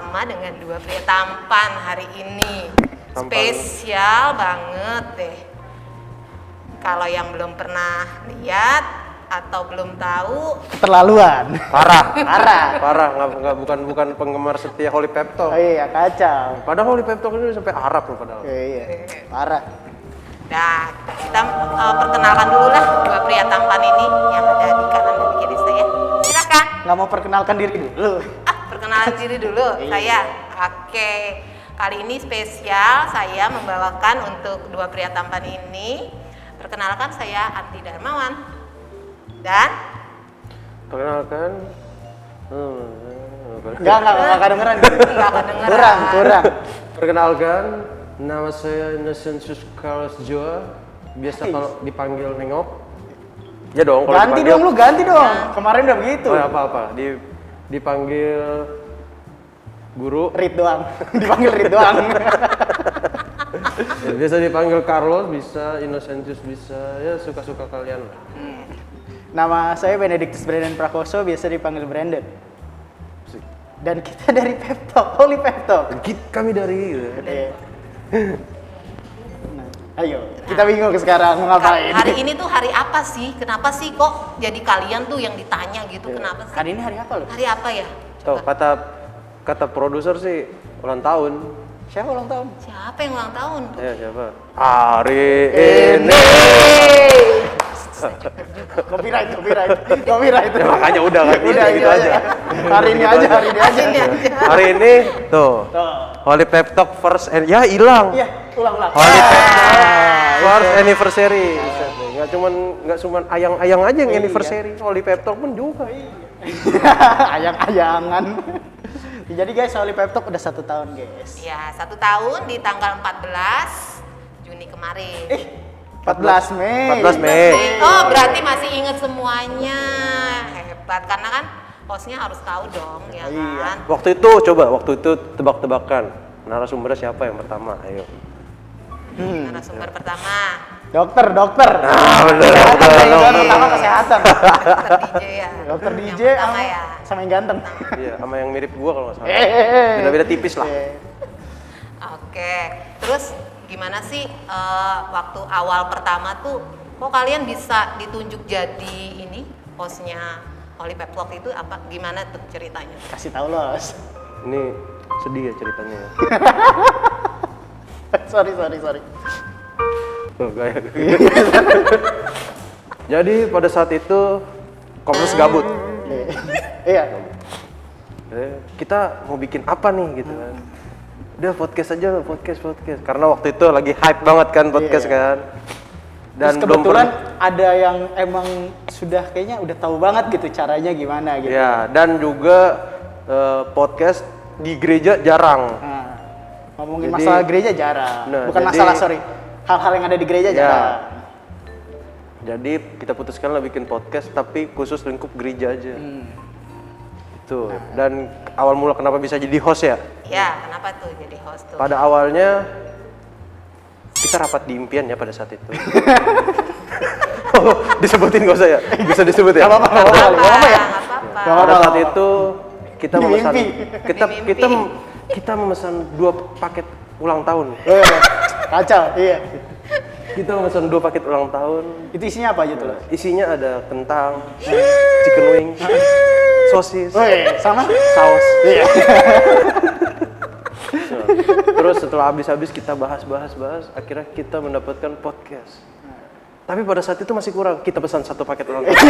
bersama dengan dua pria tampan hari ini. Spesial banget deh. Kalau yang belum pernah lihat atau belum tahu, Keterlaluan. Parah. Parah. Bukan penggemar setia Holy Pep Talk. Oh iya, kacau. Padahal Holy Pep Talk ini sampai Arab loh padahal. Iya. Parah. nah kita perkenalkan dulu lah dua pria tampan ini yang ada di kanan dan kiri saya. Silakan. Nggak mau perkenalkan diri dulu. Perkenalan diri dulu saya. Oke. Kali ini spesial saya membawakan untuk dua pria tampan ini. Perkenalkan saya Anti Darmawan. Dan Perkenalkan. Nggak kedengeran. nggak kedengeran. Kurang. Perkenalkan, nama saya Innocentius Carlos Joa. Biasa kalau dipanggil Nengok. Ya dong, kalau Ganti dipanggil. dong lu, ganti dong. Kemarin udah begitu. Oh, apa-apa. Dipanggil Guru. Rit doang. Dipanggil Rit doang. Ya, biasa dipanggil Carlos, bisa Innocentius, bisa. Ya suka-suka kalian lah. Nama saya Benedictus Brandon Prakoso, biasa dipanggil Brandon. Asik. Dan kita dari Pep Talk, Holy Pep Talk. Kami dari Iya. Nah, ayo, kita bingung sekarang mau ngapain. Hari ini tuh hari apa sih? Kenapa sih kok jadi kalian tuh yang ditanya gitu? Kenapa sih? Hari ini hari apa loh? Hari apa ya? Tuh, kata produser sih ulang tahun. Siapa ulang tahun? Siapa yang ulang tahun? Ya siapa? Hari ini. Copyright. Ya, makanya udah kan Udah gitu aja. Hari ini aja. Hari ini tuh. Holy Pep Talk first and ya hilang. Iya, ulang. Holy Pep Talk first anniversary. Nggak cuman ayang-ayang aja yang anniversary. Holy Pep Talk pun juga. Ayang-ayangan. Jadi guys, Holy Pep Talk udah 1 tahun guys. Ya, 1 tahun di tanggal 14 Juni kemarin. 14 Mei. 14 Mei. Oh, berarti masih inget semuanya. Hebat, karena kan hostnya harus tahu dong, ya kan? Waktu itu tebak-tebakan. Narasumbernya siapa yang pertama? Ayo. Narasumber pertama, Dokter. Ah, bener. Pertama kesehatan. Dokter DJ ya. Dokter Yang DJ pertama ya. sama yang ganteng. Iya, sama yang mirip gua kalau nggak salah. Eh. Beda-beda tipis lah. Oke, terus gimana sih waktu awal pertama tuh kok kalian bisa ditunjuk jadi ini hostnya Holy Pep Talk itu apa? Gimana tuh ceritanya? Kasih tahu los. Ini sedih ya ceritanya ya. Sorry. Tuh, gaya. Jadi pada saat itu Komnas gabut. Iya. Kita mau bikin apa nih gitu kan. Udah podcast aja, podcast. Karena waktu itu lagi hype banget kan podcast kan. Dan kebetulan ada yang emang sudah kayaknya udah tahu banget gitu caranya gimana gitu. Ya, dan juga podcast di gereja jarang. Nah, ngomongin masalah gereja jarang. Nah, Bukan jadi- masalah, sorry. Hal-hal yang ada di gereja jarang. Jadi kita putuskan lah bikin podcast tapi khusus lingkup gereja aja. Tuh. Dan awal mula kenapa bisa jadi host ya? Ya, kenapa tuh jadi host tuh? Pada awalnya kita rapat di impian ya pada saat itu. Oh, disebutin gak usah ya? Bisa disebut ya? Gak apa-apa ya. Nggak apa-apa. Pada saat itu kita Di memesan mimpi. kita memesan 2 paket ulang tahun. Kacau, iya. Kita memesan 2 paket ulang tahun. Itu isinya apa aja tuh? Los? Isinya ada kentang, chicken wing, sosis, Sama? saus. Iya. Terus setelah habis kita bahas, akhirnya kita mendapatkan podcast. Tapi pada saat itu masih kurang. Kita pesan 1 paket ulang tahun.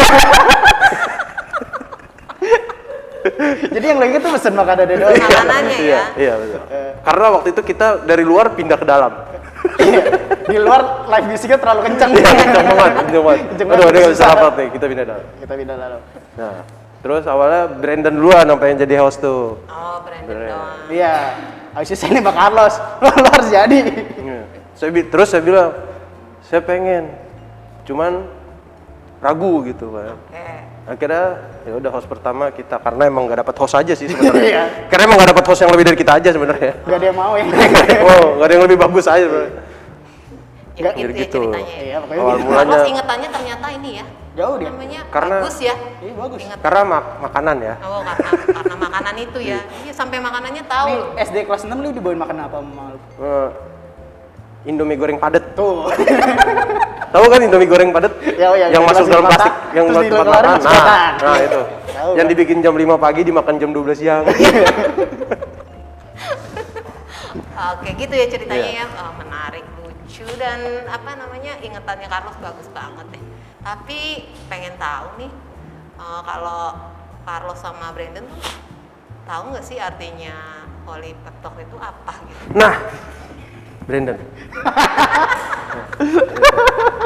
Jadi yang lainnya tuh pesen makanan doang. Makanannya ya. Iya betul. Karena waktu itu kita dari luar pindah ke dalam. Di luar live musiknya terlalu kencang. Iya, kenceng banget. Aduh, ada nggak bisa susah. rapat nih, kita pindah dalam. Kita pindah dalam. Nah, terus awalnya Brandon duluan sampai yang jadi host tuh. Oh, Brandon doang. Iya. Habis itu saya nembak Carlos. Lo harus jadi. Iya. Terus saya bilang, saya pengen, cuman ragu gitu kan. Oke. Akhirnya ya udah host pertama kita karena emang nggak dapat host aja sih sebenarnya. Iya. Karena emang nggak dapat host yang lebih dari kita aja sebenarnya. Gak ada yang mau ya. Oh, nggak ada yang lebih bagus aja sebenarnya. Jadi Jadi gitu ya gitu. ceritanya ya. Iya, pokoknya Awal gitu. mulanya Terus ingetannya ternyata ini ya, Jauh dia. namanya Karena- bagus ya. Iya bagus. Ingat. Karena makanan ya. Oh, karena makanan itu ya. Iya, sampai makanannya tahu. Nih, SD kelas 6 lu dibawain makan apa sama lu? Indomie goreng padet. Tuh. Tahu kan Indomie goreng padet? Ya, yang yang masuk dimasukin dalam kotak, plastik, yang terus buat tempat dikeluarin makan. masuk kotak. Nah, itu. Tahu, Yang kan? dibikin jam 5 pagi dimakan jam 12 siang. Oke, gitu ya ceritanya Iya. ya. Oh, menarik, lucu dan apa namanya ingetannya Carlos bagus banget deh. Tapi pengen tahu nih kalau Carlos sama Brandon tuh tahu nggak sih artinya Holy Pep Talk itu apa gitu? Nah, Brandon.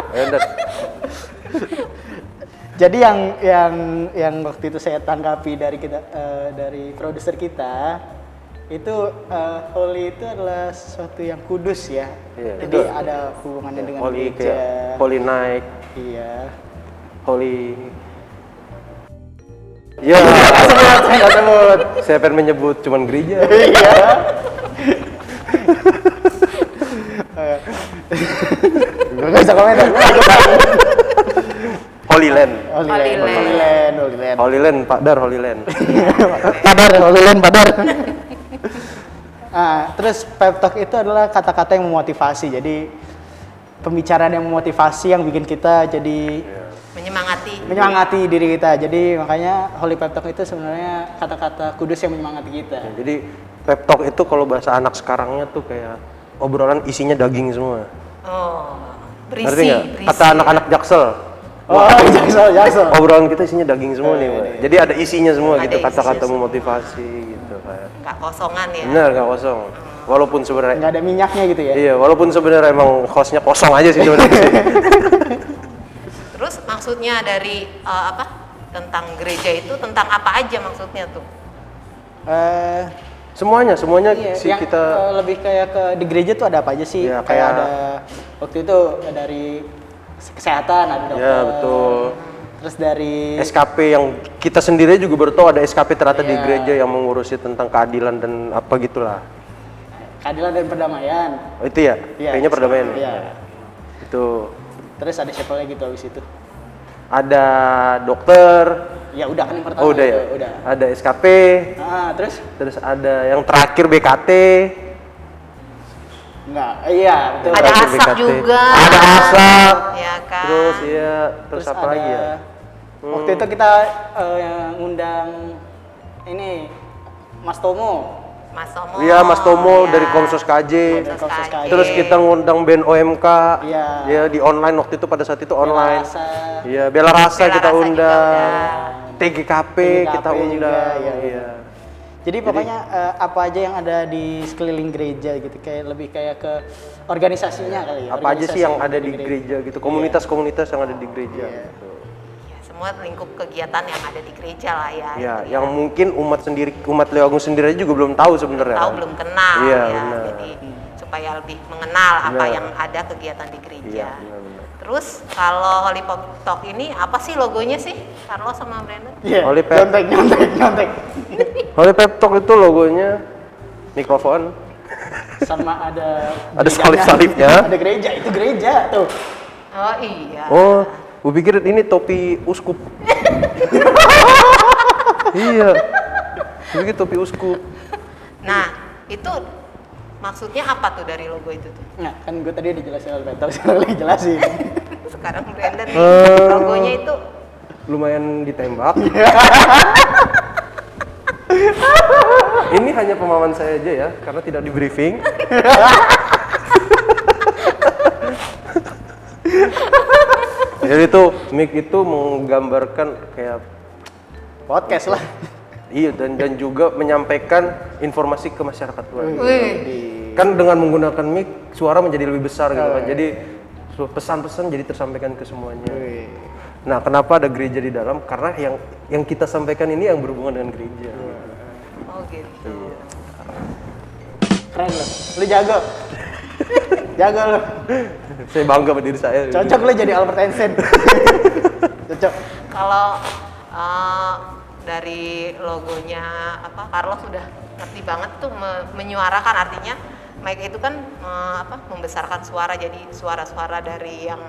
Brandon. Jadi yang waktu itu saya tanggapi dari kita dari produser kita itu holy itu adalah sesuatu yang kudus ya. Iya, Jadi betul. ada hubungannya dengan Holy gereja. kayak Holy Night, Iya. Holy. Ya, Saya nggak sebut. saya pengen menyebut cuman gereja. Iya. Gue nggak bisa komentar. Holy Land. Holy Holy Land, Land. Holy Land, Holy Land. Holy Land, Pak Dar, Holy Land. Padar, Holy Land, padar. Terus pep talk itu adalah kata-kata yang memotivasi. Jadi pembicaraan yang memotivasi yang bikin kita jadi menyemangati diri kita. Jadi makanya Holy Pep Talk itu sebenarnya kata-kata kudus yang menyemangati kita. Jadi pep talk itu kalau bahasa anak sekarangnya tuh kayak obrolan isinya daging semua. Oh, Ngerti berisi. nggak? Kata anak-anak Jaksel. Oh, jaksel. Obrolan kita isinya daging semua nih, Mbak. Jadi ada isinya semua Ada gitu, isinya kata-kata semua. memotivasi gitu kayak. Nggak kosongan ya. Benar, nggak kosong. Walaupun sebenarnya Nggak ada minyaknya gitu ya. iya, walaupun sebenarnya emang hostnya kosong aja sih sebenarnya. sih. Terus maksudnya dari apa tentang gereja itu tentang apa aja maksudnya tuh? Semuanya Iya, sih yang kita lebih kayak ke di gereja tuh ada apa aja sih? Ya, kayak kayak- ada waktu itu dari kesehatan ada dokter. ya betul. Terus dari SKP yang kita sendiri juga baru tahu ada SKP ternyata di Iya. gereja yang mengurusi tentang keadilan dan apa gitulah. keadilan dan perdamaian. Oh, itu ya? Iya, Kayaknya perdamaian. Iya. Itu Terus ada siapa lagi tuh habis itu? ada dokter. Ya udah kan yang pertama. Oh udah ya. itu, Udah. Ada SKP. Terus Ada yang terakhir BKT. enggak. Iya, betul. Ada Terakhir asap BKT. juga. Ada asap. Ya kan. Terus ya, terus apa ada- lagi ya? Waktu itu kita ngundang ini Mas Tomo. Mas Tomo. Iya, Mas Tomo ya. dari Komsos KJ. Dari Komsos KJ. Terus kita ngundang band OMK. Iya. Ya di online waktu itu pada saat itu online. Rasa. Iya, Bela Rasa Bela kita Rasa juga undang. TGKP kita TGKP juga, undang. iya. Iya. Jadi pokoknya apa aja yang ada di sekeliling gereja gitu, kayak lebih kayak ke organisasinya kali ya. Apa aja sih yang ada di Organisasi gereja gitu, komunitas-komunitas yang ada di gereja. Iya. Gitu. Ya, semua lingkup kegiatan yang ada di gereja lah ya. Ya, itu yang mungkin umat Leo Agung sendiri juga belum tahu sebenarnya. tahu belum kenal Iya, ya. benar. Jadi supaya lebih mengenal apa Benar. yang ada kegiatan di gereja. Iya, benar-benar. Terus kalau Holy Pep Talk ini apa sih logonya sih? Carlos sama Brandon? Iya. Holy Pep. Nyontek. Holy Pep Talk itu logonya mikrofon. Sama ada Ada gerejanya. salib-salibnya. Ada gereja, itu gereja tuh. Oh iya. Oh, gue pikir ini topi uskup. Iya. Gue pikir topi uskup. Nah, itu maksudnya apa tuh dari logo itu tuh? Nah, kan gue tadi udah jelasin Holy Pep Talk, sekarang lagi jelasin. Sekarang Brandon nih, Eh. logonya itu Lumayan ditembak. Ini hanya pemahaman saya aja ya, karena tidak di briefing. Jadi itu mic itu menggambarkan kayak Podcast lah. iya dan juga menyampaikan informasi ke masyarakat luas. wih, Kan dengan menggunakan mic suara menjadi lebih besar gitu kan. Jadi pesan-pesan jadi tersampaikan ke semuanya. Nah, kenapa ada gereja di dalam? Karena yang kita sampaikan ini yang berhubungan dengan gereja. oh gitu. Keren lo. Lu jago. Jago lo. Saya bangga sama diri saya. Cocok lo jadi Albert Einstein. Cocok. Kalau dari logonya apa Carlos sudah ngerti banget tuh menyuarakan artinya mic itu kan membesarkan suara jadi suara-suara dari yang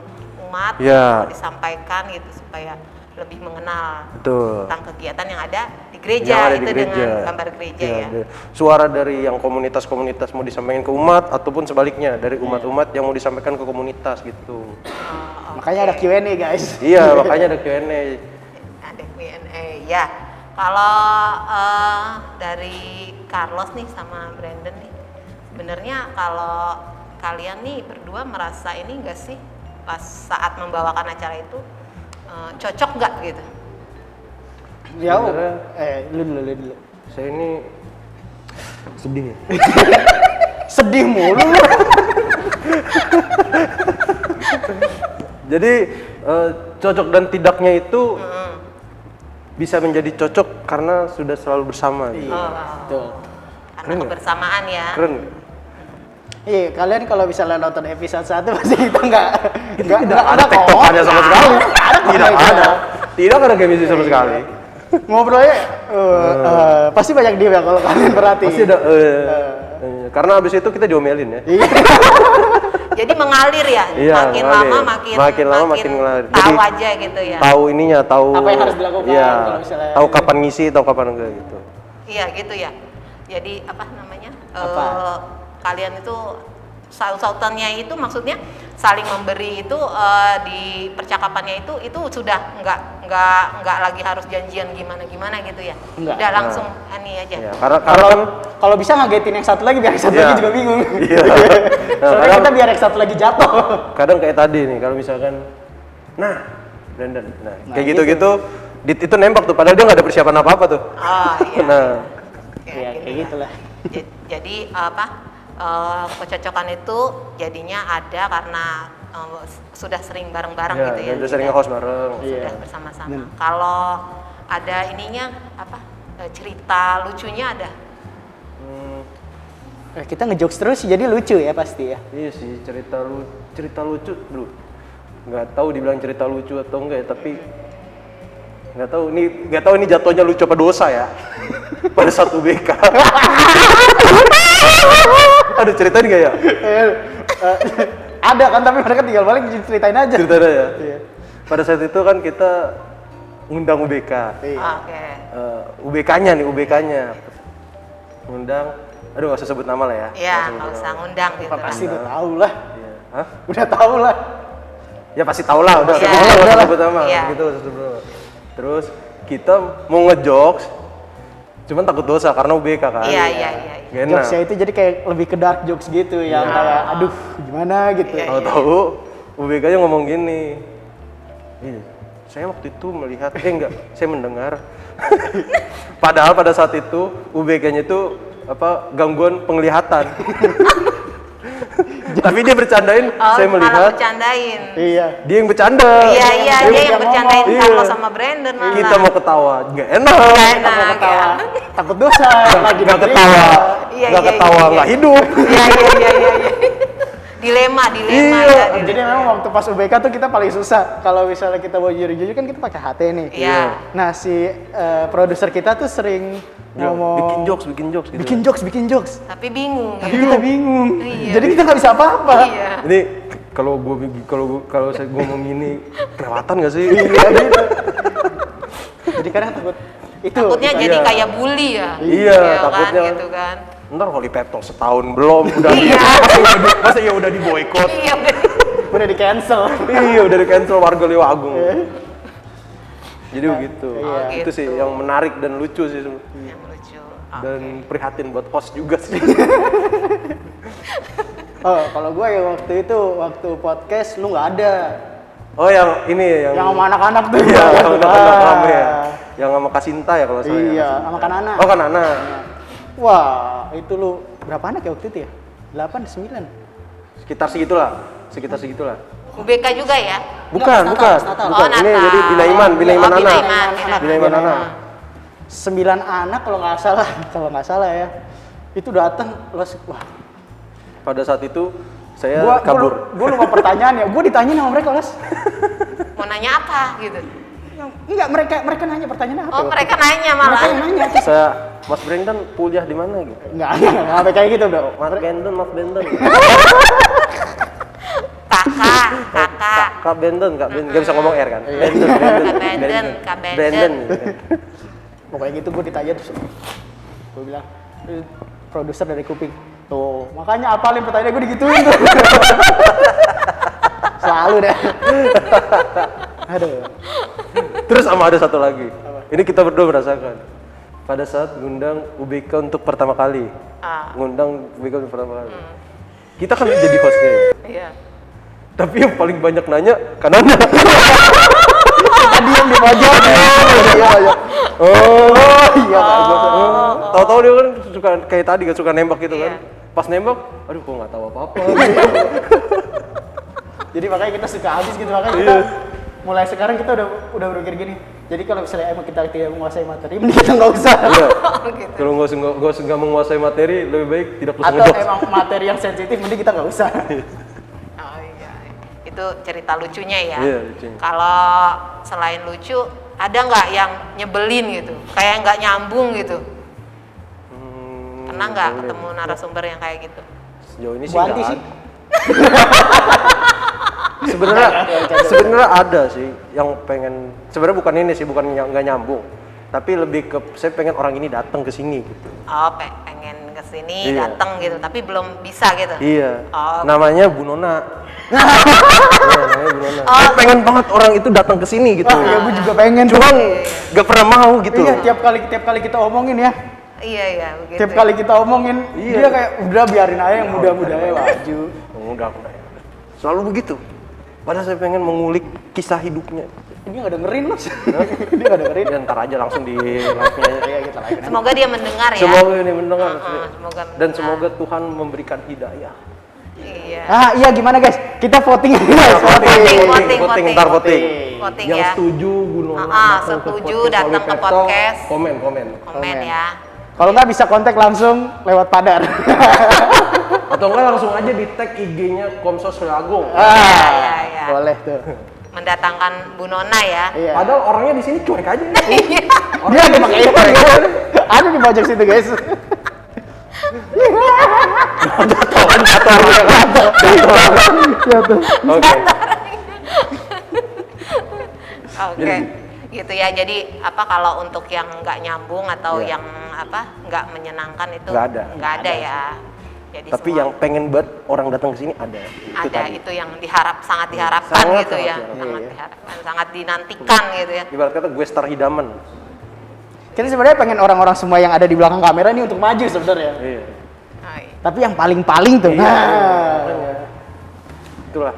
umat, Ya. disampaikan gitu supaya lebih mengenal Betul. tentang kegiatan yang ada di gereja, Yang ada di itu gereja. dengan gambar gereja Iya, ya. Suara dari yang komunitas-komunitas mau disampaikan ke umat ataupun sebaliknya dari umat-umat yang mau disampaikan ke komunitas gitu. Makanya ada Q&A guys. Iya, makanya ada Q&A. Ada Q&A ya. Kalau dari Carlos nih sama Brandon nih, sebenarnya kalau kalian nih berdua merasa ini enggak sih pas saat membawakan acara itu cocok nggak gitu? Ya, Sebenarnya- lu dulu. Saya ini sedih ya. Sedih mulu. Jadi cocok dan tidaknya itu bisa menjadi cocok karena sudah selalu bersama. Gitu. Betul. Karena kebersamaan ya. Keren nggak? Iya, kalian kalau misalnya nonton episode 1 pasti kita nggak Tidak ada tektokannya sama sekali. Tidak ada. Tidak ada chemistry sama sekali. Ngobrolnya pasti banyak dia kalau kalian perhatiin. Pasti ada. Karena abis itu kita diomelin ya. Iya. Jadi mengalir ya. Iya, makin mengalir. lama Makin lama makin mengalir. tahu Jadi, aja gitu ya. Tahu ininya, tahu Apa yang harus dilakukan Iya, kalau misalnya- tahu kapan ngisi, tahu kapan enggak gitu. Iya gitu ya. Jadi apa namanya? Apa? Kalian itu sautannya itu maksudnya saling memberi itu di percakapannya itu sudah nggak lagi harus janjian gimana gitu ya. Enggak. Udah langsung ini aja. Ya, karena Kalau kan kalau bisa ngagetin yang satu lagi biar yang satu Iya. lagi juga bingung. Iya. Nah, Soalnya kadang- kita biar yang satu lagi jatuh. kadang kayak tadi nih kalau misalkan Brandon kayak gitu. gitu-gitu itu nembak tuh padahal dia nggak ada persiapan apa-apa tuh. Oh iya. Nah, Iya, gini kayak ya. gitulah. Jadi apa? Kecocokan itu jadinya ada karena sudah sering bareng-bareng ya, gitu ya. udah sering nge-host bareng. Iya. Sudah bersama-sama. Hmm. Kalau ada ininya apa? Cerita lucunya ada. Kita ngejokes terus jadi lucu ya pasti ya. Iya sih cerita lucu dulu. Nggak tahu dibilang cerita lucu atau enggak ya, tapi nggak tahu ini jatuhnya lucu apa dosa ya. Pada satu BK. Ada ceritain nggak ya? Ada kan tapi mereka tinggal balik ceritain aja. Ceritain ya. Iya. Pada saat itu kan kita ngundang UBK. Iya. Oke. UBK-nya ngundang, aduh nggak usah sebut nama lah ya. Iya, nggak usah ngundang gitu. Apa kan. pasti udah tahu lah. Iya. Hah? Udah tahu lah. Ya pasti tau lah, udah Iya. nggak usah sebut nama. Iya. Gitu, nggak usah sebut nama. Terus kita mau ngejokes, cuman takut dosa karena UBK kan. Iya. Gak enak. Jokesnya itu jadi kayak lebih ke dark jokes gitu yang kayak aduh gimana gitu. Iya. Tahu-tahu UBK-nya ngomong gini. Iya, saya waktu itu melihat, saya mendengar. Padahal pada saat itu UBK-nya itu gangguan penglihatan. Tapi dia bercandain, saya Malah melihat. bercandain. Iya. Dia yang bercanda. Iya, dia yang yang bercandain ngomong. Carlos Iya. sama Brandon malah. Kita mau ketawa, nggak enak. Enak, Mau ketawa. ya. Takut dosa lagi Nggak diterima. ketawa, Iya, nggak iya, ketawa, iya. nggak hidup. Iya. Dilema Iya. ya. Jadi memang waktu pas UBK tuh kita paling susah. Kalau misalnya kita mau jujur-jujur kan kita pakai HT nih. Iya. Nah si produser kita tuh sering ngomong Bikin jokes gitu. bikin jokes. Tapi bingung Tapi ya. kita bingung. Iya. Jadi kita nggak bisa apa-apa. Iya. Ini kalau saya ngomong ini kelewatan nggak sih? Iya gitu. Jadi kadang takut itu. Takutnya Iya. jadi kayak bully ya. Iya, kan, takutnya. gitu kan. Ntar Holy Pep Talk setahun belum udah Iya. masa ya udah di boykot. Iya. Udah di cancel. Iya, udah di cancel warga Liwagung. Jadi begitu. Iya. Itu sih Gitu. yang menarik dan lucu sih Yang lucu. dan prihatin buat host juga sih. Oh kalau gue ya waktu podcast lu nggak ada. Oh yang ini yang Yang sama anak-anak tuh. iya, yang Ah. anak-anak rame ya. Yang sama Kasinta ya kalau nggak salah. ya, Iya, Kasinta. sama Kanana. Oh Kanana. Wah itu lu berapa anak ya waktu itu ya? 8, 9? Sekitar segitulah. UBK juga ya? Bukan. Natal. Bukan. Oh, Ini Natal. jadi Binaiman Oh, Anak. Binaiman. Binaiman Anak. 9 anak kalau nggak salah ya. Itu datang wah. Pada saat itu saya Gua kabur. lupa pertanyaan ya. Gua ditanyain sama mereka, Les. Mau nanya apa gitu? Enggak, mereka nanya pertanyaan apa? Oh, waktu mereka itu? nanya malah. Mereka yang nanya. Saya Mas Brandon kuliah di mana gitu. Enggak sampai kayak gitu, Bro. Mas Brandon. Kakak. Kak Benden, nggak bisa ngomong R kan? Kak Benden. Brandon. Pokoknya gitu gue ditanya terus gue bilang produser dari Kuping. Tuh, makanya apalin pertanyaan gue digituin tuh. Selalu deh. Aduh. Terus sama ada satu lagi. Ini kita berdua merasakan. Pada saat ngundang UBK untuk pertama kali. Ngundang UBK untuk pertama kali. Kita kan jadi hostnya. Iya. Tapi yang paling banyak nanya kanannya. Kita diam di pojok. Iya. Tahu-tahu dia kan suka kayak tadi kan suka nembak gitu kan. Pas nembak, aduh kok nggak tahu apa-apa. Jadi makanya kita suka habis gitu, makanya kita mulai sekarang kita udah berpikir gini. Jadi kalau misalnya emang kita tidak menguasai materi, mending kita nggak usah. Iya. Gitu. Kalau nggak menguasai materi, lebih baik tidak usah Atau ngejokes. emang materi yang sensitif, mending kita nggak usah. Oh iya. Itu cerita lucunya ya. Iya, lucunya. Kalau selain lucu, ada nggak yang nyebelin gitu? Kayak nggak nyambung gitu? Pernah nggak ketemu narasumber yang kayak gitu? Sejauh ini sih Bu Anti nggak sih. ada. Sebenarnya ada sih yang pengen. Sebenarnya bukan ini sih, bukan yang nggak nyambung. Tapi lebih ke saya pengen orang ini datang ke sini gitu. Oh, pengen kesini Iya. datang gitu, tapi belum bisa gitu. Iya. Oh. Namanya Bu Nona. Iya, namanya Bu Nona. Saya pengen banget orang itu datang ke sini gitu. Iya, gue juga pengen. Cuman nggak pernah mau gitu. Iya, tiap kali kita omongin ya. Iya begitu. Tiap kali kita omongin, Iya. dia kayak udah biarin aja yang muda-muda ya maju. Udah. Selalu begitu. Padahal saya pengen mengulik kisah hidupnya. Ini nggak dengerin mas. Dia nggak dengerin. Ya, ntar aja langsung di live-nya. Iya kita live. Semoga dia mendengar ya. Semoga ini mendengar. Semoga Dan mendengar. semoga Tuhan memberikan hidayah. Iya. Iya gimana guys? Kita voting aja guys. Voting. Ntar voting. Voting Yang ya. setuju Gunung Setuju datang ke podcast. Komen. Komen ya. Kalau nggak bisa kontak langsung lewat Padar. Atau enggak langsung aja di tag IG-nya Komsos Lagung. Iya. Boleh tuh. Mendatangkan Bu Nona ya. Iya. Padahal orangnya di sini cuek aja. Dia ada pakai itu. Ada di pojok situ guys. Jatuh. Oke. Oke. Gitu ya. Jadi apa kalau untuk yang nggak nyambung atau Iya. yang apa nggak menyenangkan itu Nggak ada. ya. Jadi Tapi semua yang pengen banget orang datang ke sini ada. Itu ada tadi. itu yang sangat diharapkan Sangat, gitu ya. sangat Sangat Iya. diharapkan, sangat dinantikan gitu ya. Ibarat kata gue star hidaman. Kita sebenarnya pengen orang-orang semua yang ada di belakang kamera ini untuk maju sebenarnya. Iya. Oh, iya. Tapi yang paling-paling tuh. Iya, Nah. makanya. Itulah.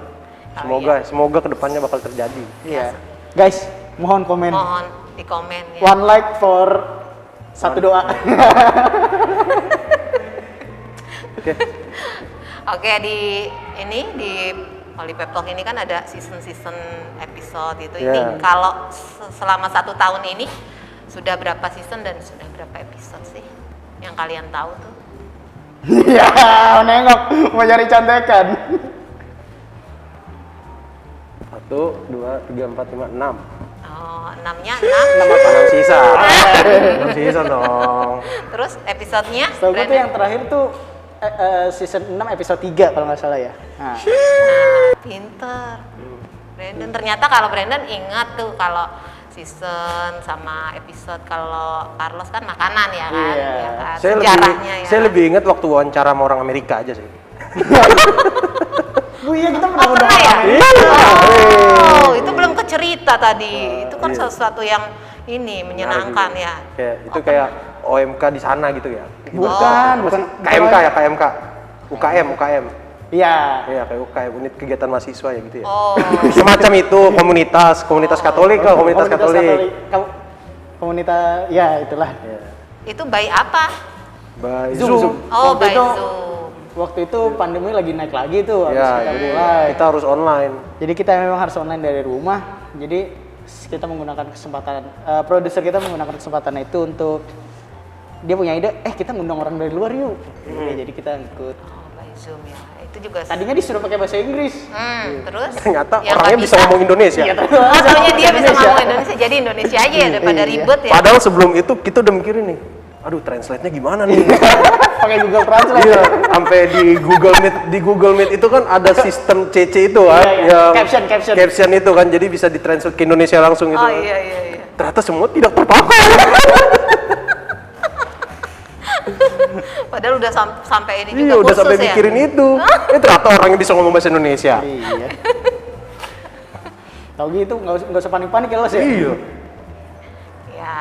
Oh, Semoga kedepannya bakal terjadi. Iya. Guys, mohon komen. Mohon di komen ya. One like for satu doa. Oke. Oke, di Polypep Talk ini kan ada season episode itu. Yeah. Ini kalau selama 1 tahun ini sudah berapa season dan sudah berapa episode sih yang kalian tahu tuh? Ya, nengok mau cari contekan. 1, 2, 3, 4, 5, 6. Oh, 6-nya 6. 6 sisa. 6 sisa dong. Terus episodenya? Setahu gue tuh yang terakhir tuh season 6 episode 3 kalau nggak salah ya. Nah, Pinter. Brandon, ternyata kalau Brandon ingat tuh kalau season sama episode. Kalau Carlos kan makanan ya kan, Iya. ya kan? Saya Sejarahnya ya. Saya lebih ingat waktu wawancara sama orang Amerika aja sih. Bu iya kita pernah Oh, undang pernah ya? Amerika. Oh, itu belum kecerita tadi. Itu kan sesuatu yang ini menyenangkan ya. Kayak itu kayak OMK di sana gitu ya. Bukan. KMK ya, KMK. UKM. Iya. Iya, kayak UKM, unit kegiatan mahasiswa ya gitu ya. Oh, Semacam itu komunitas Katolik lah, komunitas Katolik. Komunitas, ya itulah. Iya. itu by apa? By Zoom. Zoom. Oh, Waktu by itu- Zoom. Waktu itu pandemi lagi naik lagi tuh, habis Ya, kita jadi mulai. kita harus online. Jadi kita memang harus online dari rumah. Jadi kita menggunakan kesempatan, produser kita menggunakan kesempatan itu untuk dia punya ide, kita ngundang orang dari luar yuk. Ya, jadi kita ikut. Oh, by Zoom ya. Itu juga. Tadinya disuruh pakai bahasa Inggris. Terus? Ternyata Yang orangnya nggak bisa ngomong Indonesia. Oh, taunya dia bisa ngomong Indonesia. Jadi Indonesia aja ya daripada Iya. ribet ya. Padahal sebelum itu kita udah mikirin nih, aduh translate-nya gimana nih? Pakai Google Translate. Iya, sampai di Google Meet itu kan ada sistem CC itu kan, Iya. yang Caption. itu kan, jadi bisa ditranslate ke Indonesia langsung itu. Oh kan. iya. Ternyata semua tidak terpakai. Padahal udah sampai ini juga Iya, udah kursus sampai ya. mikirin itu. Ternyata orangnya bisa ngomong bahasa Indonesia. Iya. Tahu gitu nggak usah panik-panik ya, Los ya. Iya. Ya,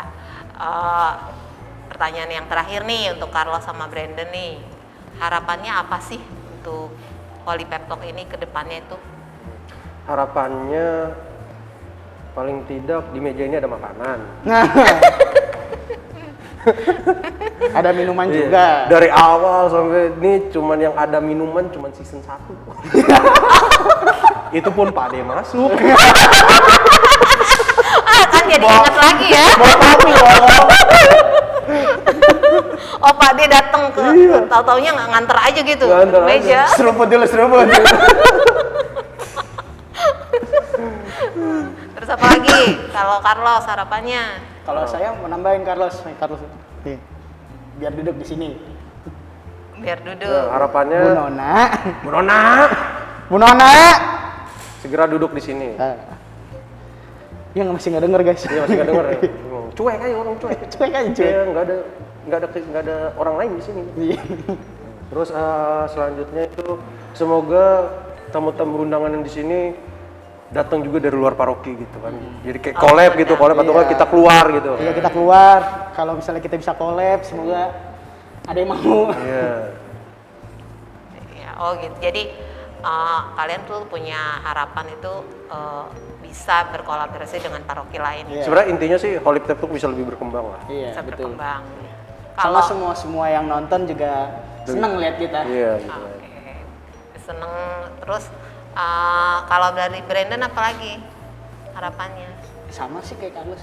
pertanyaan yang terakhir nih untuk Carlos sama Brandon nih. Harapannya apa sih untuk Holy Pep Talk ini ke depannya itu? Harapannya paling tidak di meja ini ada makanan. Nah. Ada minuman Iya. juga. Dari awal sampai ini cuman yang ada minuman cuman season 1. Itu pun Pak De masuk. Kan jadi ingat lagi ya. Oh Pak D datang ke, tahu-taunya nggak nganter aja gitu Nganter ke meja. Seruput dulu. Terus apa lagi? Kalau Carlos harapannya? Kalau saya mau nambahin Carlos. Nih. Biar duduk di sini. Biar Nah, duduk. harapannya Bu Nona. segera duduk di sini. Dia masih nggak denger guys. Dia masih nggak denger ya. Cuek aja orang cuek. Cuek aja cuek. Iya, nggak ada orang lain di sini. Iya. Terus selanjutnya itu semoga tamu-tamu undangan yang di sini datang juga dari luar paroki gitu kan. Jadi kayak collab gitu, collab atau enggak Iya. kita keluar gitu. Iya kita keluar. Kalau misalnya kita bisa collab, semoga ada yang mau. Iya. Ya, oh gitu. Jadi kalian tuh punya harapan itu bisa berkolaborasi dengan paroki lain, Iya. Sebenarnya intinya sih Holy Pep Talk bisa lebih berkembang lah. Iya bisa betul. berkembang. Kalau semua yang nonton juga seneng lihat kita. Iya gitu. Oke, seneng. Terus kalau dari Brandon apa lagi harapannya? Sama sih kayak Carlos.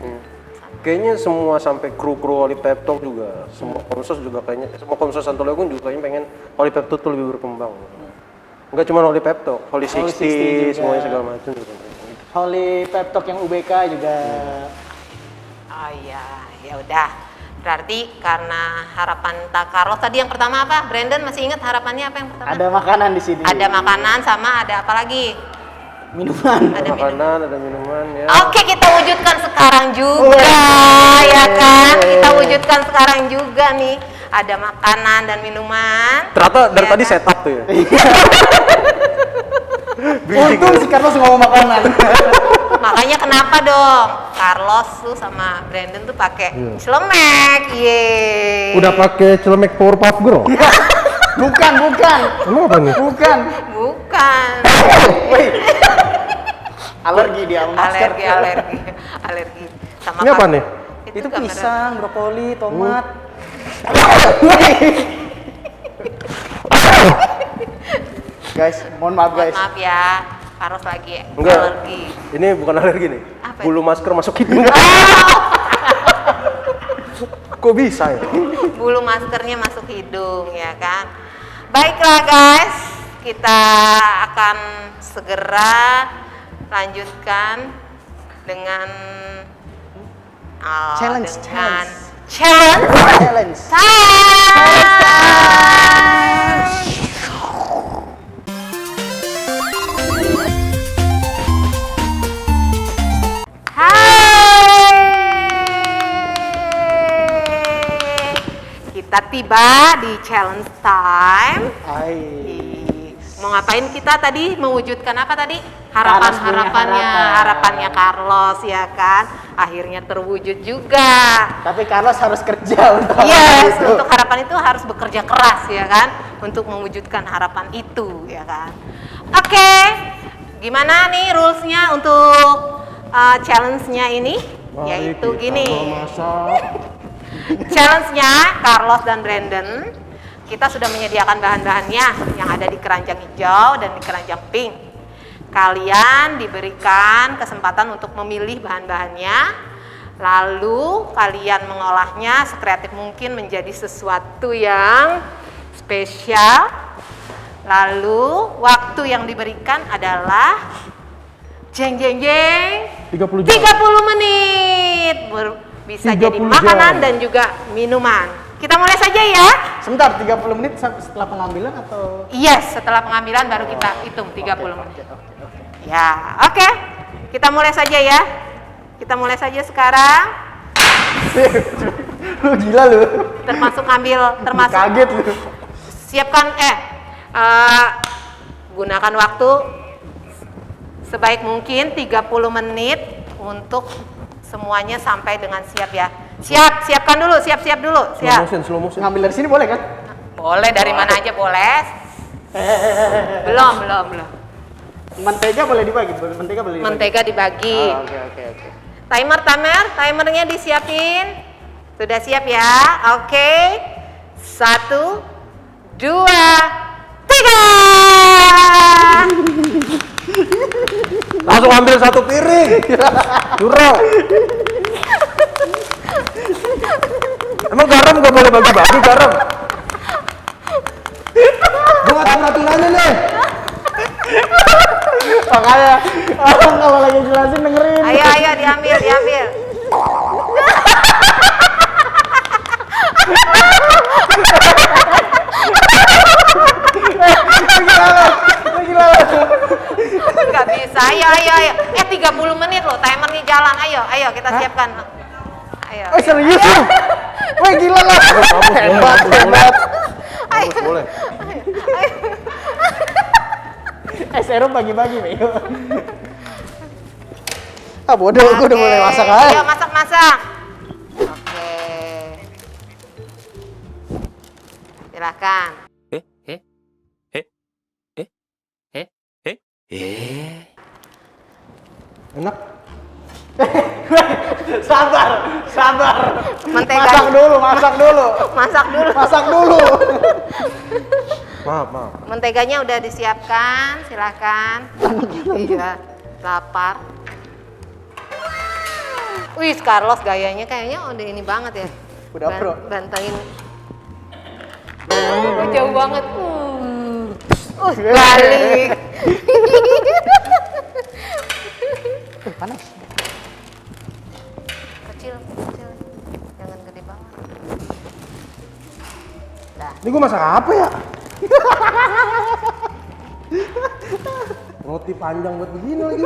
Kayaknya semua sampai kru-kru Holy Pep Talk juga, semua komsos juga kayaknya, semua komsos Santo Leogun juga kayaknya pengen Holy Pep Talk tuh lebih berkembang. Enggak cuma Holy Pep Talk, Holy 60, 60 juga. semuanya segala macam juga. Holy Pep Talk yang UBK juga. Oh iya, ya udah. Berarti karena harapan Carlos tadi yang pertama apa? Brandon masih ingat harapannya apa yang pertama? Ada makanan di sini. Ada makanan sama ada apa lagi? Minuman. Ada makanan, ada minuman ya. Oke, kita wujudkan sekarang juga, ya kan? Kita wujudkan sekarang juga nih. Ada makanan dan minuman. Ternyata dari Ya tadi kan? setup tuh ya. Untung si Carlos ngomong makanan. Makanya kenapa dong? Carlos tuh sama Brandon tuh pakai celemek, ye. Udah pakai celemek Powerpuff Girl? Bukan. Emang apa nih? Bukan. Bukan. Alergi dia sama masker. Alergi. Sama Ini apa nih? Itu gambaran. pisang, brokoli, tomat. Guys, mohon maaf guys. Maaf ya, Carlos lagi Enggak. alergi. Ini bukan alergi nih. Apa Bulu masker masuk hidung. Kok bisa ya? Bulu maskernya masuk hidung, ya kan? Baiklah guys, kita akan segera lanjutkan dengan Challenge. challenge time. Hai, kita tiba di challenge time. Mau ngapain kita tadi? Mewujudkan apa tadi? Harapannya Carlos, ya kan? Akhirnya terwujud juga. Tapi Carlos harus kerja untuk Yes, itu. untuk harapan itu harus bekerja keras, ya kan? Untuk mewujudkan harapan itu, ya kan? Oke, gimana nih rules-nya untuk challenge-nya ini? Yaitu gini. Challenge-nya Carlos dan Brandon, kita sudah menyediakan bahan-bahannya yang ada di keranjang hijau dan di keranjang pink. Kalian diberikan kesempatan untuk memilih bahan-bahannya, lalu kalian mengolahnya sekreatif mungkin menjadi sesuatu yang spesial. Lalu waktu yang diberikan adalah jeng 30 menit. Bisa jadi 30 makanan jam. dan juga minuman. Kita mulai saja ya. Sebentar, 30 menit setelah pengambilan atau? Yes, setelah pengambilan baru kita hitung 30 menit. Oke. Ya, oke. Kita mulai saja ya. Kita mulai saja sekarang. Lu gila lu. Termasuk termasuk. Kaget lu. Siapkan gunakan waktu sebaik mungkin 30 menit untuk semuanya sampai dengan siap ya. Siapkan dulu, siap dulu, siap. Slow motion. Ngambil dari sini boleh kan? Boleh dari mana aja boleh. Belum. Mentega boleh dibagi, Mentega dibagi. Oke. Timernya disiapin. Sudah siap ya? Oke. 1, 2, 3. Langsung ambil satu piring. Curang. Emang garam gak boleh bagi-bagi garam? Gue gak tahu aturannya nih. Makanya orang kalau lagi jelasin dengerin. Ayo diambil. Nggak bisa, ayo. 30 menit loh, timernya jalan. Ayo kita siapkan. Ayo. Serius lu? Wah gila lah. Hebat. Boleh. Seru bagi-bagi, Bego. Bodoh, gue udah mulai masak aja. Ayo masak. Oke. Silakan. Enak. Sabar. Mentega. Masak dulu. Maaf. Menteganya udah disiapkan, silakan. Iya, lapar. Wih, Carlos gayanya kayaknya udah ini banget ya. Udah pro. Bantain. Jauh banget. Balik. Panas. Kecil. Jangan gede banget. Dah. Ini gue masak apa ya? Roti panjang buat begini lagi.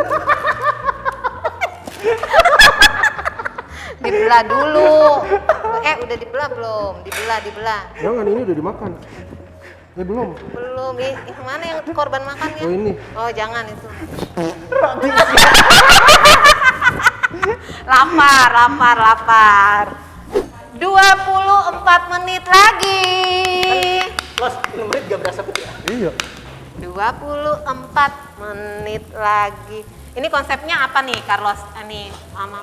Dibelah dulu. Udah dibelah belum? Dibelah. Jangan, ini udah dimakan. Belum. Belum. Yang mana yang korban makan ya? Oh, ini. Oh, jangan itu. Lapar. 24 menit lagi. Los, 6 menit gak berasa putih ya? Iya. 24 menit lagi. Ini konsepnya apa nih, Carlos? Ini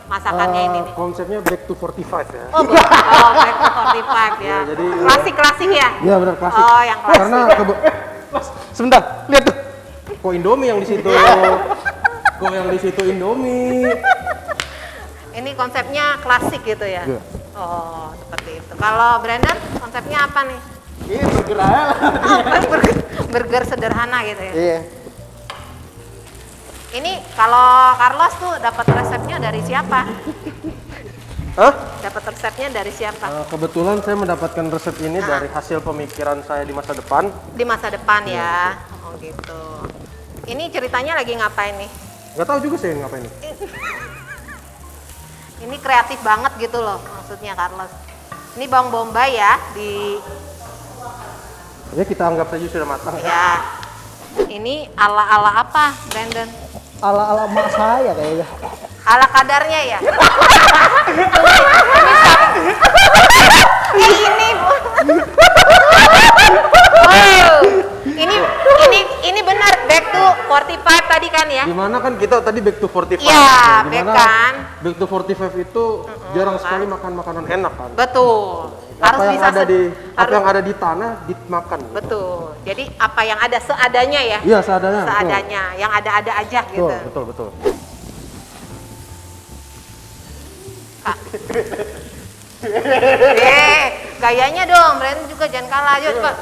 masakannya ini nih. Konsepnya back to 45 ya. Oh, back to 45 ya. Jadi klasik ya? Iya benar klasik. Oh, yang klasik. Karena Los, sebentar, lihat tuh. kok Indomie yang di situ. Kok yang di situ Indomie. Ini konsepnya klasik gitu ya? Iya. Oh, seperti itu. Kalau Brandon, konsepnya apa nih? Ini burger aja lah. Burger sederhana gitu ya? Iya. Ini kalau Carlos tuh dapat resepnya dari siapa? Hah? Dapat resepnya dari siapa? Kebetulan saya mendapatkan resep ini dari hasil pemikiran saya di masa depan. Di masa depan ya? Oh gitu. Ini ceritanya lagi ngapain nih? Gak tahu juga saya ngapain. Ini kreatif banget gitu loh maksudnya Carlos. Ini bawang bombay ya Ya kita anggap saja sudah matang. ya. Ini ala apa, Brandon? Ala mak saya kayaknya. Ala kadarnya ya? Ini ini benar back to 45 tadi kan ya? Gimana kan kita tadi back to 45. Iya, Nah, back gimana kan? Back to 45 itu jarang sekali makan makanan enak kan. Betul. Harus Apa yang bisa ada di apa harus- yang ada di tanah dimakan. Betul. Jadi apa yang ada seadanya ya? Iya, seadanya. betul. Seadanya, yang ada-ada aja gitu. Betul. Kak. Gayanya dong, Brandon juga jangan kalah aja coba.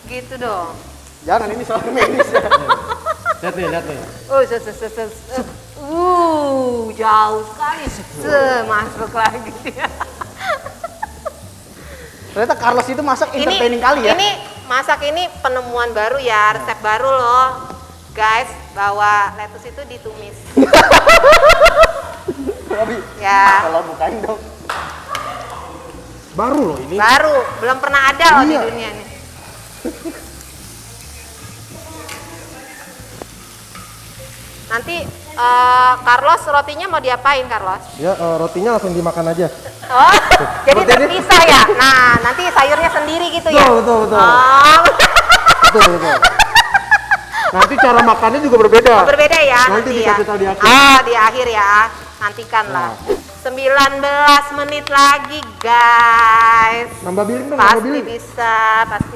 Gitu dong. Jangan, ini soal medis ya. Lihat nih. Jauh sekali. Masuk lagi dia. Ternyata Carlos itu masak entertaining kali ya. Ini masak ini penemuan baru ya, resep baru loh. Guys, bahwa lettuce itu ditumis. Ya. Kalau bukain dong. Baru loh ini. Baru, belum pernah ada loh di dunia ini. Nanti Carlos rotinya mau diapain Carlos? Ya rotinya langsung dimakan aja. Oh, jadi terpisah ya? Nah, nanti sayurnya sendiri gitu ya? Betul. Oh. Betul. Nanti cara makannya juga berbeda. Oh, berbeda ya? Nanti dikasih tahu di akhir. Di akhir ya. Nantikanlah. 19 menit lagi guys. Nambah billing dong, Pasti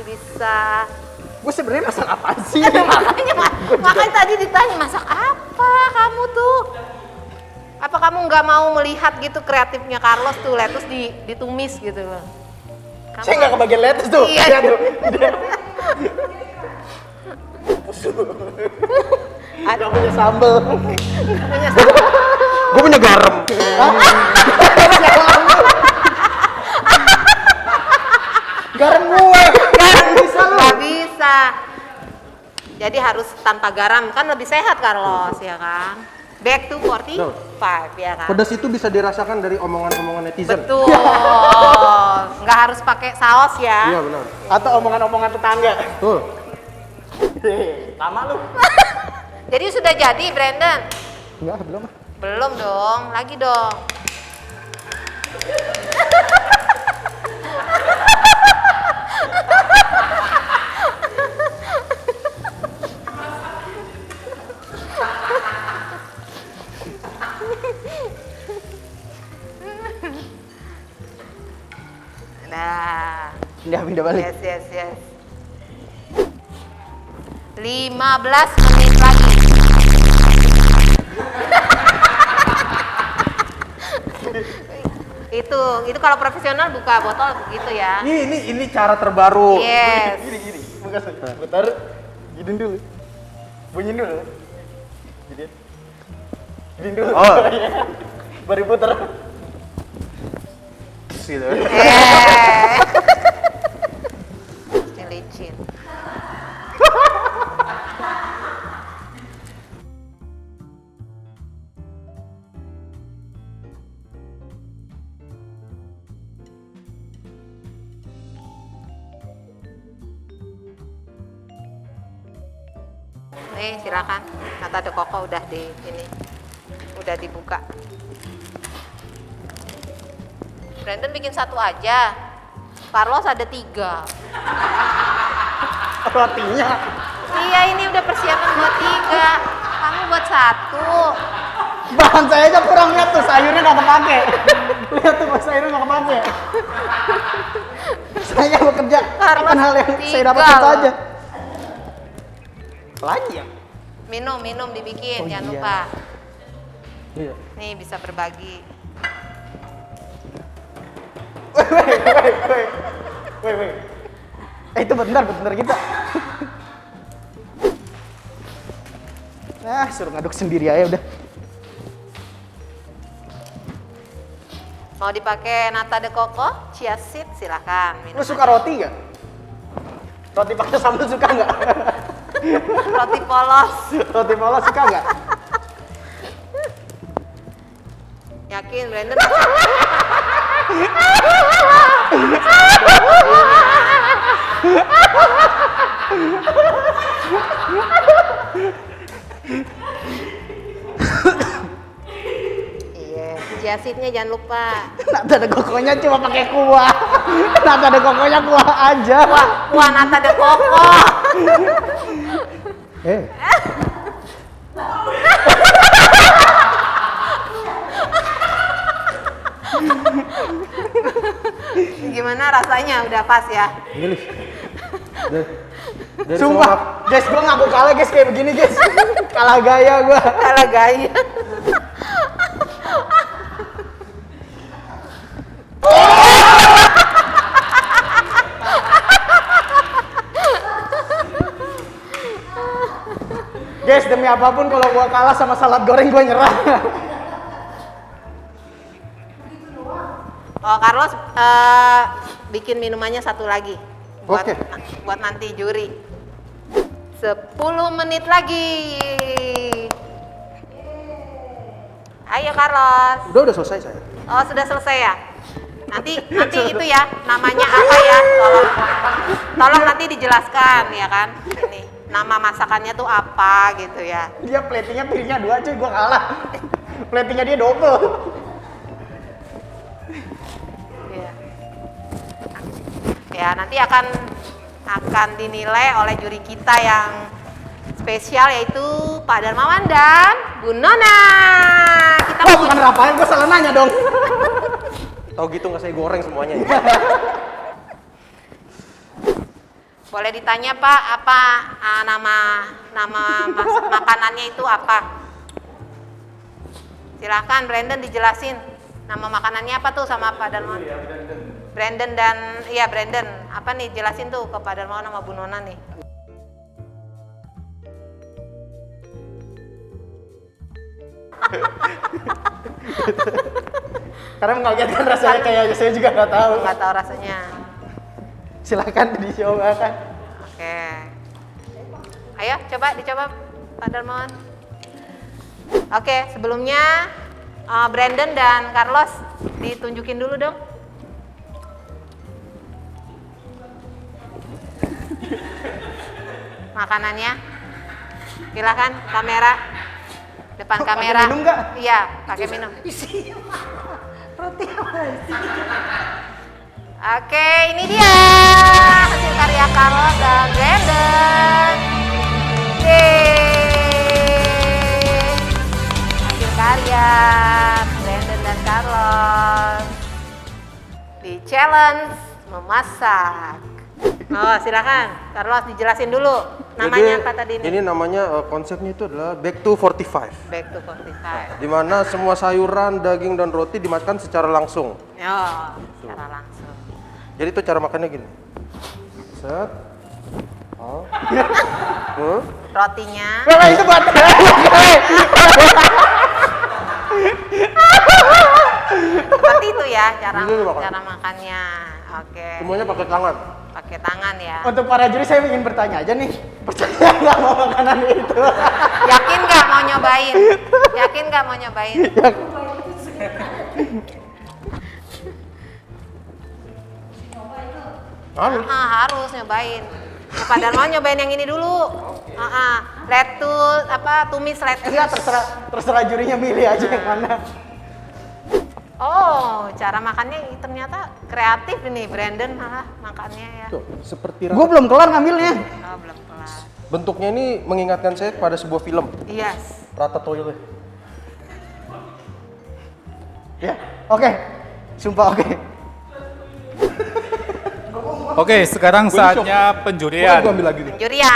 bisa. Gue sebenarnya masak apa sih? makanya tadi ditanya masak apa kamu tuh? Apa kamu nggak mau melihat gitu kreatifnya Carlos tuh lettuce ditumis gitu loh? Saya nggak kebagian lettuce tuh. Iya. Lihat tuh. Gak punya sambel. Gue punya garam. Garam gue. Nggak bisa. Jadi harus tanpa garam kan lebih sehat Carlos ya kan? Back to 45 ya kan? Pedas itu bisa dirasakan dari omongan-omongan netizen. Betul. Nggak harus pakai saus ya? Iya benar. Atau omongan-omongan tetangga. Betul. Lama lu. Jadi sudah jadi Brandon? Enggak, belum. Belum dong, lagi dong. Nah, Pindah balik. yes. 15 menit lagi. itu kalau profesional buka botol begitu ya. Ini cara terbaru. Yes. Gini. Bentar. Gini dulu. Bunyiin dulu. Gini dulu. Oh. Baru puter. Gitu. Si licin. Nih silakan, nata de coco udah dibuka. Brandon bikin satu aja, Carlos ada 3. Rotinya. Iya ini udah persiapan buat 3, kamu buat 1. Bahan saya aja kurang, lihat tuh sayurnya nggak kepake. Lihat tuh sayurnya nggak kepake. Saya bekerja akan hal yang saya dapat itu loh. aja. Lagi ya? Minum dibikin, jangan iya. lupa. Iya. Nih bisa berbagi. Wait. Itu benar kita. Nah, suruh ngaduk sendiri aja udah. Mau dipakai nata de coco, chia seed silahkan. Lu suka roti gak? Roti pakai sambal suka nggak? Roti polos. Roti polos suka nggak? Yakin Brandon? Iya, chia seednya jangan lupa. Nata de coconya cuma pakai kuah. Nata de coconya kuah aja. Wah, nata de coco. Gimana rasanya? Udah pas ya? Gini. Dari Sumpah, guys, gua ngaku kalah guys kayak begini guys. Kalah gaya gua. Kalah gaya. Guys, demi apapun kalau gua kalah sama salad goreng gua nyerah. Oh, Carlos bikin minumannya satu lagi buat Oke. buat nanti juri. 10 menit lagi. Ayo Carlos. Udah selesai saya. Oh, sudah selesai ya? Nanti itu ya, namanya apa ya? Tolong nanti dijelaskan ya kan. Ini nama masakannya tuh apa gitu ya. Dia platingnya piringnya 2 cuy, gua kalah. Platingnya dia double. Iya. Ya, nanti akan dinilai oleh juri kita yang spesial yaitu Pak Darmawan dan Bu Nona. Kita Wah, bukan Rafael, gua salah nanya dong. Tahu gitu nggak saya goreng semuanya. Boleh ditanya Pak, apa nama makanannya itu apa? Silahkan Brandon dijelasin. Nama makanannya apa tuh sama Pak Darmawan? Brandon dan Brandon. Apa nih jelasin tuh ke Pak Darmawan sama Bu Nona nih. Karena mengagetkan rasanya kayak saya juga nggak tahu. Nggak tahu rasanya. Silakan dicobakan. Oke. Ayo dicoba Pak Darmawan. Oke, sebelumnya Brandon dan Carlos ditunjukin dulu dong. Makanannya. Silakan kamera. Depan kamera. Pakai minum nggak? Iya, pakai minum. Roti apa sih? Oke, ini dia hasil karya Carlos dan Brandon. Yeay. Hasil karya Brandon dan Carlos di challenge memasak. Oh, silakan Carlos dijelasin dulu. Namanya Jadi, apa tadi ini namanya konsepnya itu adalah back to 45. Back to 45. Di mana semua sayuran, daging dan roti dimakan secara langsung. Oh, secara langsung. Jadi itu cara makannya gini. Set. Oh. Rotinya. Wah, itu buat. Seperti itu ya cara Ini makan. makannya. Oke. Semuanya pakai tangan. Pakai tangan ya. Untuk para juri saya ingin bertanya aja nih. Percaya nggak mau makanan itu? Yakin nggak mau nyobain? Yakin nggak mau nyobain? Harus nyobain. Nah, Pak Darmawan nyobain yang ini dulu. Tumis lettuce. Enggak, terserah jurinya milih aja yang mana. Oh, cara makannya ternyata kreatif ini Brandon malah makannya ya. Tuh, seperti Gue belum kelar ngambilnya. Oh, belum kelar. bentuknya ini mengingatkan saya pada sebuah film. Yes. Ratatouille. Ya, oke. Sumpah oke. Oke, sekarang saatnya penjurian. Gua ambil lagi nih. Penjurian.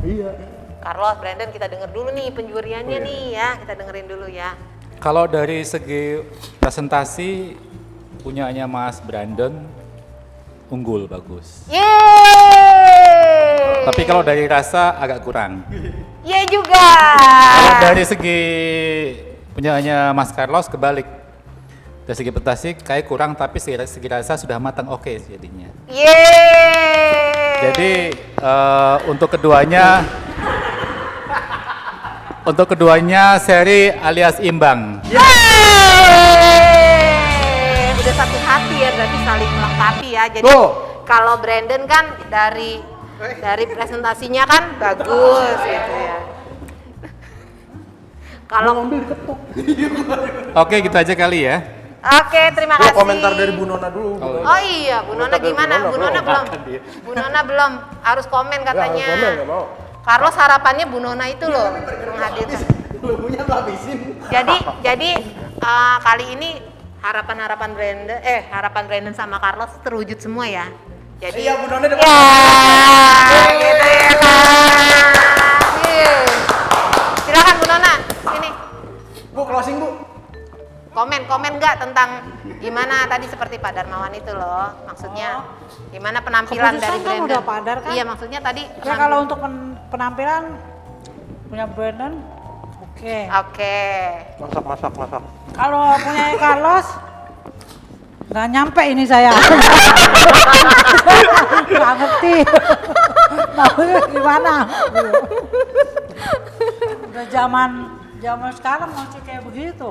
Iya. Carlos, Brandon kita denger dulu nih penjuriannya nih ya. Kita dengerin dulu ya. Kalau dari segi presentasi punyanya Mas Brandon unggul bagus. Yeay. Tapi kalau dari rasa agak kurang. Yeay juga. Kalau dari segi punyanya Mas Carlos kebalik. Dari segi presentasi kayak kurang tapi segi rasa sudah matang oke jadinya. Yeay. Jadi untuk keduanya seri alias imbang. Yeay. Udah satu hati ya, berarti saling melengkapi ya. Jadi kalau Brandon kan dari presentasinya kan bagus gitu ya. Kalau Oke, gitu aja kali ya. Oke, terima kasih. Komentar dari Bu Nona dulu. Oh iya, Bu Nona gimana? Bu Nona belum. Bu Nona belum harus komen katanya. Nggak mau. Carlos harapannya Bu Nona itu loh menghadirkan. Lubunya lu habisin. Jadi kali ini harapan Brandon sama Carlos terwujud semua ya. Jadi Iya, Bu Nona depan. ya, gitu ya kan. Silakan Bu Nona, sini. Bu, closing Bu. Komen nggak tentang gimana tadi seperti Pak Darmawan itu loh, maksudnya gimana penampilan dari Keputusan kan Brandon? udah Padar kan? Iya, maksudnya tadi. Ya kalau untuk penampilan punya Brandon, oke. Oke. Masak. Kalau punya Carlos, Nggak nyampe ini saya. Nggak ngerti. Maunya gimana? Udah zaman sekarang masih kayak begitu.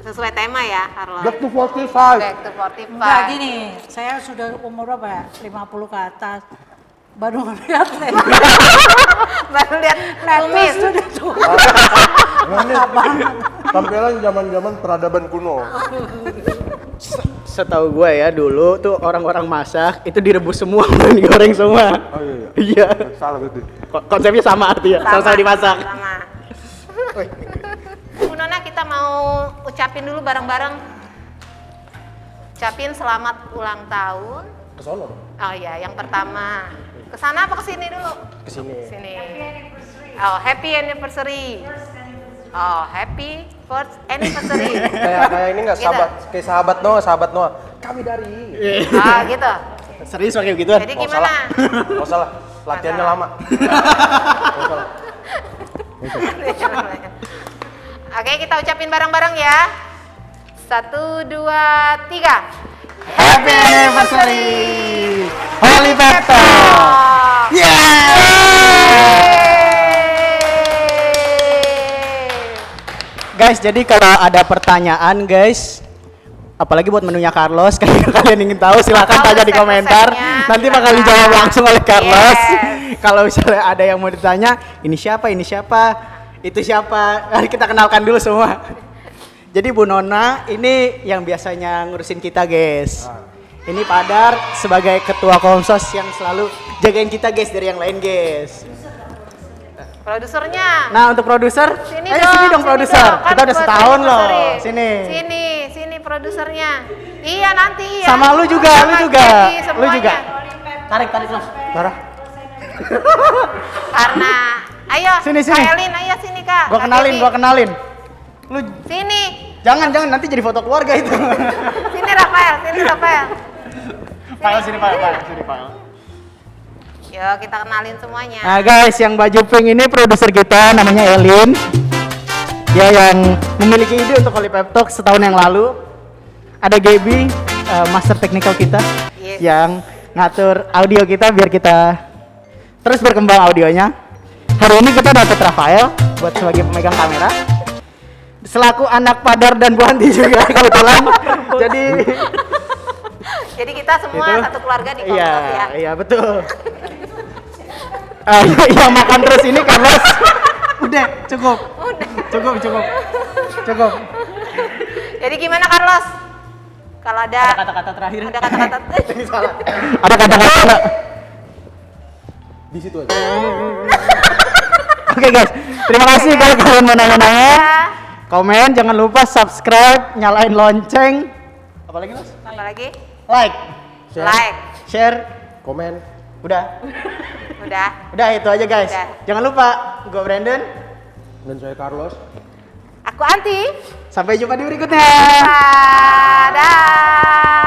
Sesuai tema ya, Carlos. Back to 45. Back to 45. Enggak gini, saya sudah umur berapa ya? 50 ke atas. Baru ngeliat Baru lihat Letus kumis. sudah tua. Ini tampilan zaman-zaman peradaban kuno. Setahu gue ya dulu tuh orang-orang masak itu direbus semua dan digoreng semua. Oh iya. Iya. Salah berarti. Konsepnya sama artinya, sama-sama dimasak. Sama. Bu Nona, kita mau ucapin dulu bareng-bareng. Ucapin selamat ulang tahun. Ke sono. Oh iya, yang pertama. Ke sana apa ke sini dulu? Ke sini. Sini. Oh, happy anniversary. Oh, happy first anniversary. Kayak ini enggak Gitu. kayak sahabat Noah. Kami dari. Oh, gitu. Serius pakai begituan? Jadi gimana? Oh salah. Latihannya lama. Oh, salah. Oke, kita ucapin bareng-bareng ya. 1, 2, 3. Happy anniversary, Holy Peptalk. Guys, jadi kalau ada pertanyaan guys, apalagi buat menunya Carlos, kalau kalian ingin tahu silahkan Tahu tanya di komentar. resep-resepnya, Nanti bakal silakan. dijawab langsung oleh Carlos. Yes. Kalau misalnya ada yang mau ditanya, ini siapa, itu siapa, kita kenalkan dulu semua. Jadi Bu Nona ini yang biasanya ngurusin kita guys. Ini Padar sebagai ketua Komsos yang selalu jagain kita guys dari yang lain guys. Produsernya. Nah untuk produser, Sini ayo sini dong produser. dong. Kan Kita udah buat setahun loh. anniversary. Sini. Sini produsernya. Iya nanti ya. Sama lu juga, Sama lu juga. Jackie, Lu semuanya. juga. Tarik Mas. Marah. Karena ayo Sini. Kak Elin, ayo sini Kak. Gua Kak kenalin, Devi. Lu Sini. jangan nanti jadi foto keluarga itu. Sini Rafael. File sini. Yo, kita kenalin semuanya. Nah guys, yang baju pink ini produser kita namanya Elin. Dia yang memiliki ide untuk Holy Peptalk setahun yang lalu. Ada Gaby, master technical kita, Yes. yang ngatur audio kita biar kita terus berkembang audionya. Hari ini kita dapat Rafael buat sebagai pemegang kamera. Selaku anak Padar dan Bu Hanti juga kebetulan. Jadi kita semua Itu. satu keluarga di Komsos ya. Iya betul. Yang makan terus ini Carlos. Udah, cukup. Jadi gimana Carlos? Kalau ada Kata-kata terakhir. ada kata-kata Salah. Ada kata-kata. Di situ aja. Oke guys, terima kasih kalau kalian mau nanya-nanya. Komen, jangan lupa subscribe, nyalain lonceng. Apalagi Mas? Apa lagi? Like, Like. share. Komen. Udah. Udah. Itu aja guys. Udah. Jangan lupa, gue Brandon. Dan saya Carlos. Aku Anti. Sampai jumpa di berikutnya. Dadah.